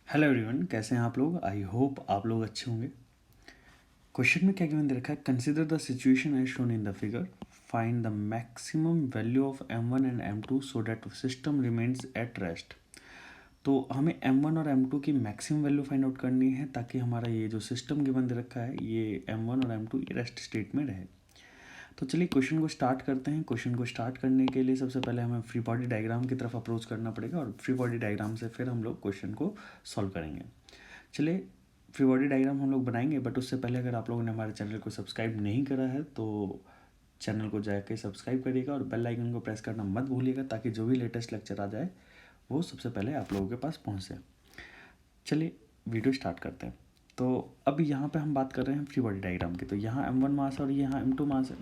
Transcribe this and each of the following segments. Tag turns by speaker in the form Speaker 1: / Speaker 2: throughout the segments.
Speaker 1: Hello everyone, कैसे हैं आप लोग। आई होप आप लोग अच्छे होंगे। क्वेश्चन में क्या गिवन दे रखा है, consider the situation as shown in the figure, find the maximum value of m1 and m2 so that system remains at rest. तो हमें m1 और m2 की मैक्सिमम वैल्यू फाइंड आउट करनी है ताकि हमारा ये जो सिस्टम गिवन दे रखा है ये m1 और m2 रेस्ट स्टेट में रहे। तो चलिए क्वेश्चन को स्टार्ट करते हैं। क्वेश्चन को स्टार्ट करने के लिए सबसे पहले हमें फ्री बॉडी डायग्राम की तरफ अप्रोच करना पड़ेगा और फ्री बॉडी डायग्राम से फिर हम लोग क्वेश्चन को सॉल्व करेंगे। चलिए फ्री बॉडी डायग्राम हम लोग बनाएंगे, बट उससे पहले अगर आप लोगों ने हमारे चैनल को सब्सक्राइब नहीं करा है तो चैनल को जाकर सब्सक्राइब करिएगा और बेल आइकन को प्रेस करना मत भूलिएगा ताकि जो भी लेटेस्ट लेक्चर आ जाए वो सबसे पहले आप लोगों के पास पहुँचे। चलिए वीडियो स्टार्ट करते हैं। तो अब यहाँ पे हम बात कर रहे हैं फ्री बॉडी डायग्राम की। तो यहाँ m1 मास और यहाँ m2 मास है।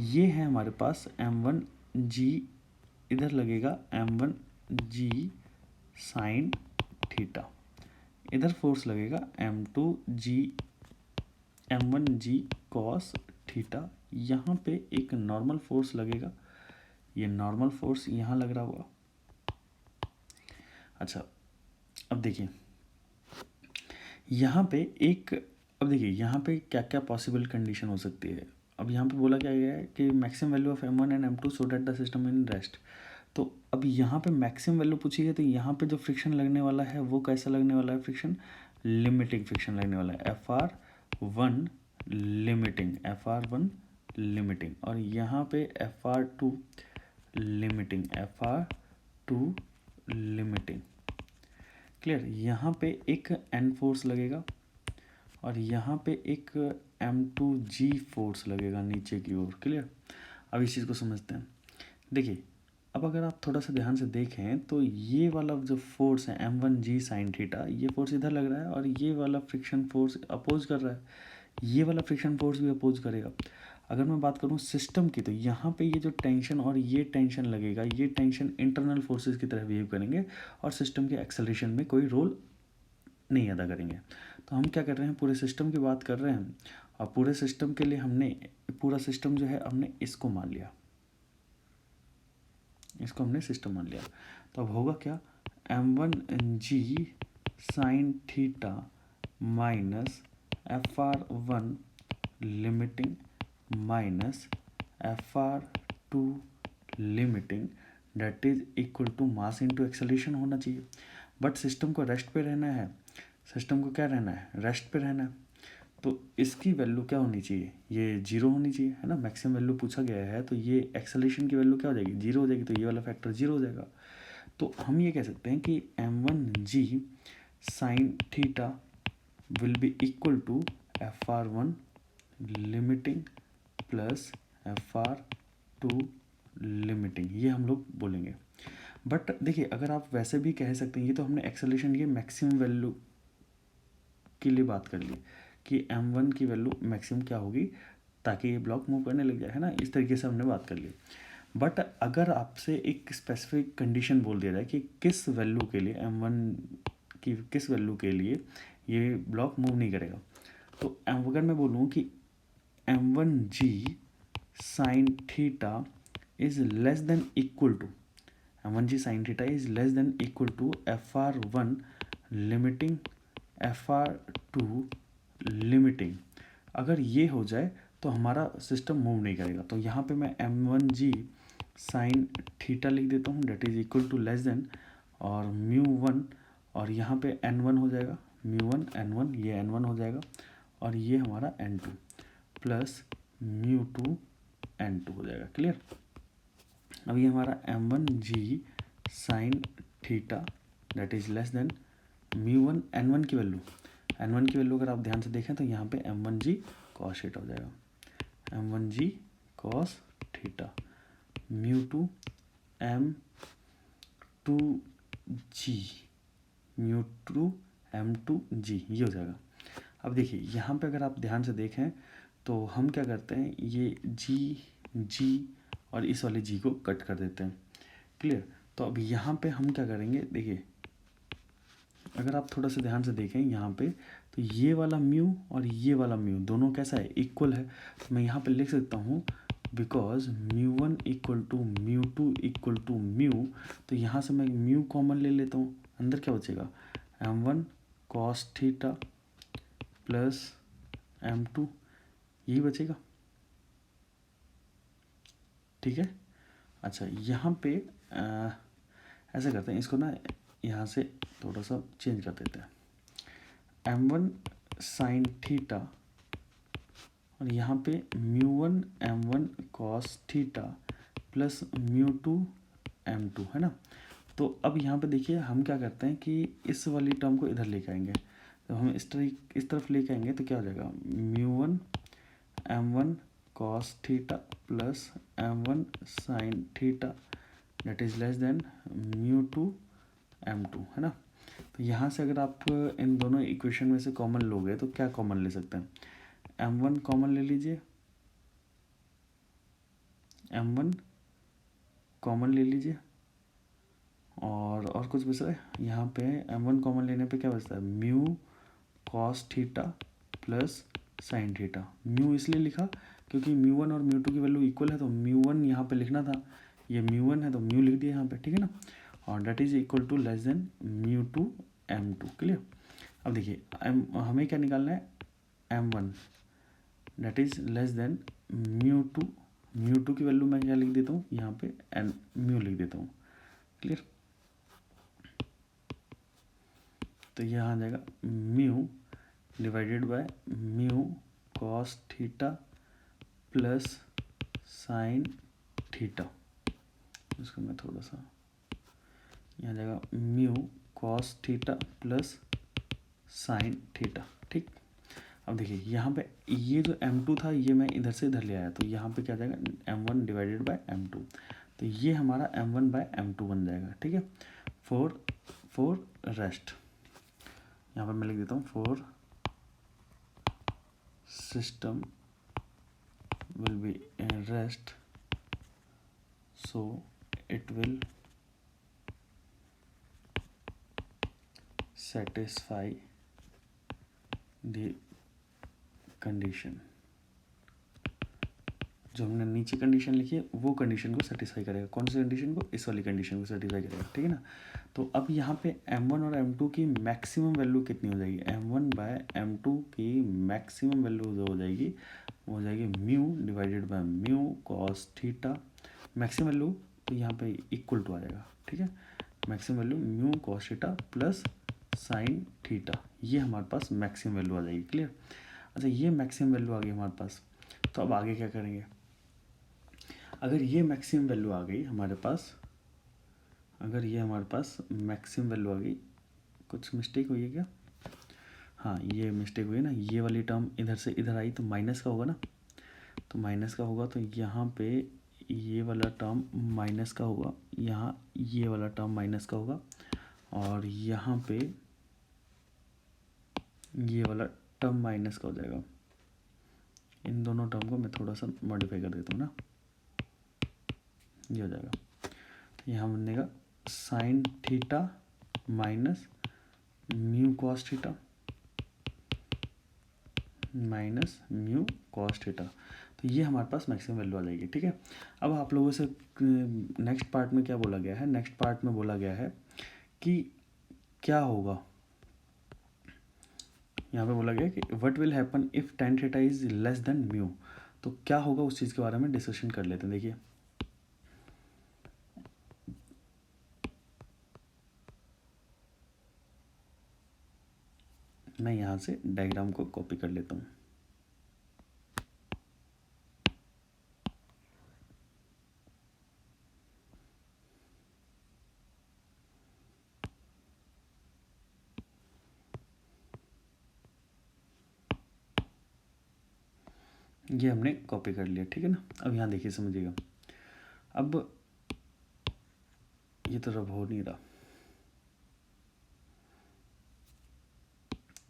Speaker 1: ये है हमारे पास m1g, इधर लगेगा m1g साइन थीटा, इधर फोर्स लगेगा m1g कॉस थीटा। यहाँ पे एक नॉर्मल फोर्स लगेगा, ये नॉर्मल फोर्स यहाँ लग रहा होगा। अच्छा, अब देखिए यहाँ पे अब देखिए यहाँ पे क्या क्या पॉसिबल कंडीशन हो सकती है। अब यहाँ पे बोला क्या गया है कि maximum value of m1 and m2 so that the system in rest. तो अब यहाँ पे मैक्सिमम वैल्यू पूछी गई, तो यहाँ पे जो फ्रिक्शन लगने वाला है वो कैसा लगने वाला है, फ्रिक्शन लिमिटिंग फ्रिक्शन लगने वाला है, FR1 लिमिटिंग, और यहाँ पे FR2 लिमिटिंग। क्लियर। यहाँ पे एक N फोर्स लगेगा और यहाँ पे एक M2G फोर्स लगेगा नीचे की ओर। क्लियर। अब इस चीज़ को समझते हैं। देखिए अब अगर आप थोड़ा सा ध्यान से देखें तो ये वाला जो फोर्स है m1g साइन थीटा, ये फोर्स इधर लग रहा है और ये वाला फ्रिक्शन फोर्स अपोज कर रहा है, ये वाला फ्रिक्शन फोर्स भी अपोज करेगा। अगर मैं बात करूँ सिस्टम की, तो यहाँ पे ये जो टेंशन और ये टेंशन लगेगा, ये टेंशन इंटरनल फोर्सेस की तरह बिहेव करेंगे और सिस्टम के एक्सेलरेशन में कोई रोल नहीं अदा करेंगे। तो हम क्या कर रहे हैं, पूरे सिस्टम की बात कर रहे हैं और पूरे सिस्टम के लिए हमने पूरा सिस्टम जो है हमने इसको मान लिया, इसको हमने सिस्टम मान लिया। तो अब होगा क्या, m1g sine theta minus FR1 limiting minus FR2 limiting that is equal to mass into acceleration होना चाहिए। बट सिस्टम को रेस्ट पे रहना है, सिस्टम को क्या रहना है, रेस्ट पे रहना है। तो इसकी वैल्यू क्या होनी चाहिए, ये जीरो होनी चाहिए, है ना। मैक्सिमम वैल्यू पूछा गया है तो ये एक्सेलरेशन की वैल्यू क्या हो जाएगी, जीरो हो जाएगी। तो ये वाला फैक्टर जीरो हो जाएगा। तो हम ये कह सकते हैं कि m1g sine theta will be equal to FR1 limiting plus FR2 limiting, ये हम लोग बोलेंगे। बट देखिए अगर आप वैसे भी कह सकते हैं, ये तो हमने एक्सेलरेशन की मैक्सिमम वैल्यू के लिए बात कर ली कि m1 की वैल्यू मैक्सिमम क्या होगी ताकि ये ब्लॉक मूव करने लग जाए, है ना। इस तरीके से हमने बात कर ली। बट अगर आपसे एक स्पेसिफिक कंडीशन बोल दिया जाए कि किस वैल्यू के लिए m1 की किस वैल्यू के लिए ये ब्लॉक मूव नहीं करेगा, तो अगर मैं बोलूँ कि m1g sine theta is less than equal to m1g sine theta is less than equal to FR1 limiting FR2 limiting, अगर ये हो जाए तो हमारा सिस्टम मूव नहीं करेगा। तो यहाँ पे मैं m1g साइन थीटा लिख देता हूँ, that is equal to less than और μ1, और यहाँ पे n1 हो जाएगा, μ1 n1, ये n1 हो जाएगा और ये हमारा n2 प्लस μ2 n2 हो जाएगा। क्लियर। अब ये हमारा m1g sine theta that is less than μ1 n1 की वैल्यू अगर आप ध्यान से देखें तो यहाँ पे m1g cos थीटा हो जाएगा, m1g cos थीटा, μ2 m2g ये हो जाएगा। अब देखिए यहाँ पे अगर आप ध्यान से देखें तो हम क्या करते हैं, ये g और इस वाले g को कट कर देते हैं। क्लियर। तो अब यहाँ पे हम क्या करेंगे, देखिए अगर आप थोड़ा सा ध्यान से देखें यहाँ पे, तो ये वाला म्यू और ये वाला म्यू दोनों कैसा है, इक्वल है। तो मैं यहाँ पे लिख सकता हूँ because μ1 equal to μ2 equal to mu, तो यहाँ से मैं म्यू कॉमन ले लेता हूँ, अंदर क्या बचेगा, m1 cos theta plus m2, यही बचेगा। ठीक है। अच्छा, यहाँ पे ऐसा करते हैं, इसको ना यहाँ से थोड़ा सा चेंज कर देते हैं। m1 साइन थीटा और यहाँ पे μ1 m1 cos theta plus μ2 m2, है ना। तो अब यहाँ पे देखिए हम क्या करते हैं कि इस वाली टर्म को इधर लेके आएंगे। तो हम इस तरफ लेके आएंगे तो क्या हो जाएगा, μ1 m1 cos theta plus m1 sin theta that is less than μ2 m2, है ना। तो यहाँ से अगर आप इन दोनों इक्वेशन में से कॉमन लोगे तो क्या कॉमन ले सकते हैं, m1 कॉमन ले लीजिए, m1 कॉमन ले लीजिए, और कुछ बच रहा है यहाँ पे। m1 कॉमन लेने पे क्या बचता है, mu cos theta plus sine theta. Mu इसलिए लिखा क्योंकि μ1 और μ2 की वैल्यू इक्वल है, तो μ1 यहाँ पे लिखना था, ये μ1 है तो म्यू लिख दिया यहाँ पे, ठीक है ना। और that is equal to less than μ2 m2, clear. अब देखिए हमें क्या निकालना है, m1 date is less than μ2 की वैल्यू मैं क्या लिख देता हूँ यहाँ पे, एन म्यू लिख देता हूँ, क्लियर। तो यहाँ आ जाएगा mu divided by mu cos theta plus sine theta. इसको मैं थोड़ा सा, यहाँ आ जाएगा mu cos theta plus sine theta, ठीक। अब देखिए यहाँ पे ये जो m2 था ये मैं इधर से इधर ले आया, तो यहाँ पे क्या आ जाएगा m1 डिवाइडेड बाय m2, तो ये हमारा m1 बाय m2 बन जाएगा, ठीक है। फॉर रेस्ट यहाँ पर मैं लिख देता हूँ, for system will be in rest so it will satisfy the condition. जो हमने नीचे कंडीशन लिखी है वो कंडीशन को सेटिस्फाई करेगा। कौन सी कंडीशन को, इस वाली कंडीशन को सेटिस्फाई करेगा, ठीक है ना। तो अब यहाँ पे m1 और m2 की मैक्सिमम वैल्यू कितनी हो जाएगी, m1 बाय m2 की मैक्सिमम वैल्यू जो हो जाएगी वो हो जाएगी mu divided by mu cos theta. Maximum value तो यहाँ पे इक्वल टू आ जाएगा, ठीक है। Maximum value mu cos theta plus sine theta, ये हमारे पास मैक्सिमम वैल्यू आ जाएगी, क्लियर। अच्छा, ये मैक्सिमम वैल्यू आ गई हमारे पास, तो अब आगे क्या करेंगे। अगर ये मैक्सिमम वैल्यू आ गई हमारे पास, अगर ये हमारे पास मैक्सिमम वैल्यू आ गई, कुछ मिस्टेक हुई है क्या, हाँ ये मिस्टेक हुई है ना, ये वाली टर्म इधर से इधर आई तो माइनस का होगा ना, तो माइनस का होगा तो यहाँ पे ये वाला टर्म माइनस का होगा, यहाँ ये वाला टर्म माइनस का होगा, और यहाँ पे ये वाला टर्म माइनस का हो जाएगा। इन दोनों टर्म को मैं थोड़ा सा मॉडिफाई कर देता हूँ ना, ये हो जाएगा। तो यहाँ बनेगा sign theta minus mu cos theta minus mu cos theta, तो ये हमारे पास मैक्सिमम वैल्यू आ जाएगी, ठीक है। अब आप लोगों से नेक्स्ट पार्ट में क्या बोला गया है, नेक्स्ट पार्ट में बोला गया है कि क्या होगा, यहाँ पे बोला गया कि what will happen if tan theta is less then mu. तो क्या होगा उस चीज़ के बारे में डिस्कशन कर लेते हैं। देखिए मैं यहाँ से डायग्राम को कॉपी कर लेता हूँ। ये हमने कॉपी कर लिया, ठीक है ना। अब यहाँ देखिए समझिएगा, अब ये तो रब हो नहीं रहा,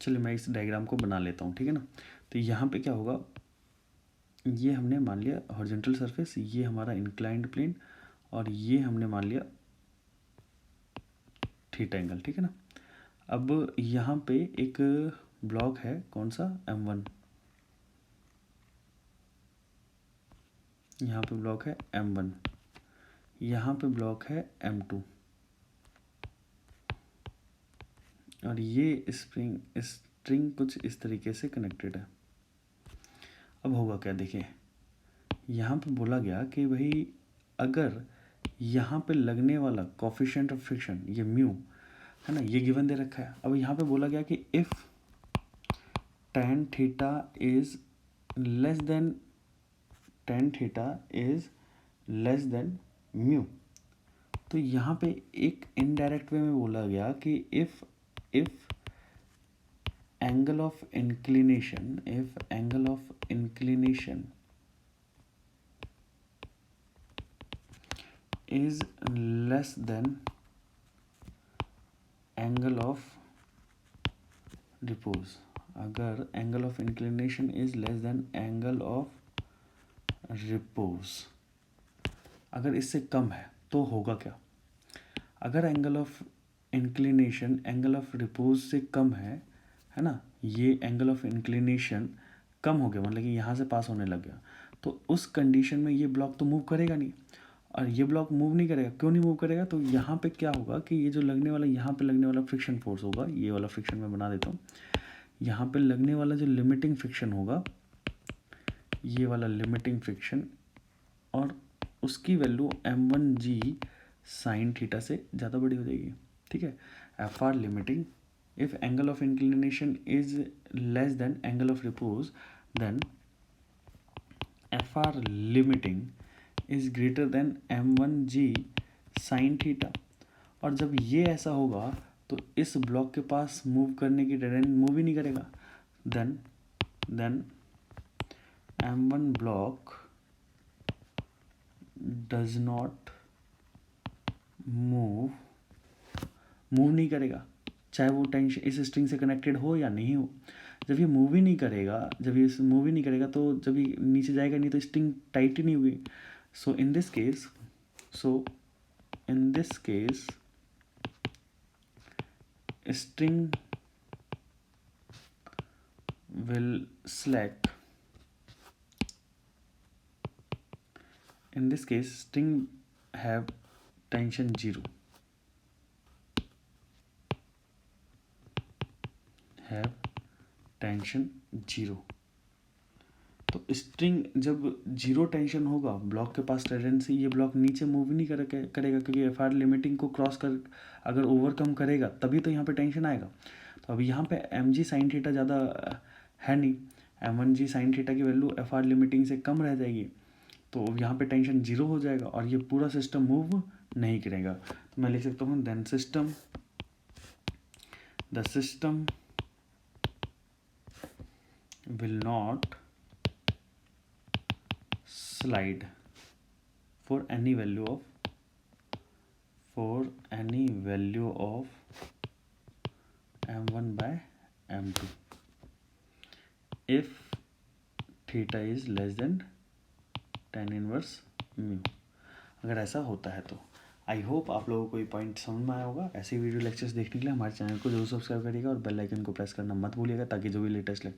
Speaker 1: चलिए मैं इस डायग्राम को बना लेता हूँ, ठीक है ना। तो यहाँ पे क्या होगा, ये हमने मान लिया हॉरिजॉन्टल सरफेस, ये हमारा इंक्लाइंड प्लेन, और ये हमने मान लिया थीटा एंगल, ठीक है ना। अब यहाँ पे एक ब्लॉक है, कौन सा, m1, यहाँ पे ब्लॉक है m1, यहाँ पे ब्लॉक है m2, और ये स्ट्रिंग कुछ इस तरीके से कनेक्टेड है। अब होगा क्या, देखिए यहाँ पे बोला गया कि भाई अगर यहाँ पे लगने वाला कोफिशिएंट ऑफ फ्रिक्शन ये म्यू है ना, ये गिवन दे रखा है। अब यहाँ पे बोला गया कि if tan theta is less then mu, तो यहाँ पे एक इनडायरेक्ट वे में बोला गया कि if angle of inclination is less than angle of repose, अगर angle of inclination is less than angle of repose, अगर इससे कम है तो होगा क्या, अगर angle of inclination angle of repose से कम है ना, ये एंगल ऑफ इंक्लिनेशन कम हो गया, मतलब कि यहाँ से पास होने लग गया, तो उस कंडीशन में ये ब्लॉक तो मूव करेगा नहीं, और ये ब्लॉक मूव नहीं करेगा। क्यों नहीं मूव करेगा, तो यहाँ पे क्या होगा कि ये जो लगने वाला, यहाँ पे लगने वाला फ्रिक्शन फोर्स होगा, ये वाला फ्रिक्शन मैं बना देता हूँ, यहाँ पे लगने वाला जो लिमिटिंग फ्रिक्शन होगा, ये वाला लिमिटिंग फ्रिक्शन, और उसकी वैल्यू m1g साइन थीटा से ज़्यादा बड़ी हो जाएगी। ठीक है, F R limiting if angle of inclination is less than angle of repose, then F R limiting is greater than m1g sine theta. और जब ये ऐसा होगा तो इस ब्लॉक के पास मूव करने की डायरेक्शन मूव ही नहीं करेगा, then m1 block does not move नहीं करेगा, चाहे वो टेंशन इस स्ट्रिंग से कनेक्टेड हो या नहीं हो। जब ये मूव ही नहीं करेगा, तो जब ये नीचे जाएगा नहीं तो स्ट्रिंग टाइट ही नहीं होगी। So in this case string will slack. In this case, string have tension 0. तो स्ट्रिंग जब 0 टेंशन होगा, ब्लॉक के पास टेंडेंसी, ये ब्लॉक नीचे मूव नहीं करेगा क्योंकि एफ आर लिमिटिंग को क्रॉस कर अगर ओवरकम करेगा तभी तो यहाँ पे टेंशन आएगा। तो अब यहाँ पे एम जी साइन थीटा ज़्यादा है नहीं, m1g साइन थीटा की वैल्यू एफ आर लिमिटिंग से कम रह जाएगी, तो यहाँ पे टेंशन 0 हो जाएगा और ये पूरा सिस्टम मूव नहीं करेगा। तो मैं लिख सकता हूँ then the system will not slide for any value of m1 by m2 if theta is less than tan inverse mu. अगर ऐसा होता है तो आई होप आप लोगों को ये पॉइंट समझ में आया होगा। ऐसे वीडियो लेक्चर्स देखने के लिए हमारे चैनल को जरूर सब्सक्राइब करिएगा और बेल आइकन को प्रेस करना मत भूलिएगा ताकि जो भी लेटेस्ट लेक्चर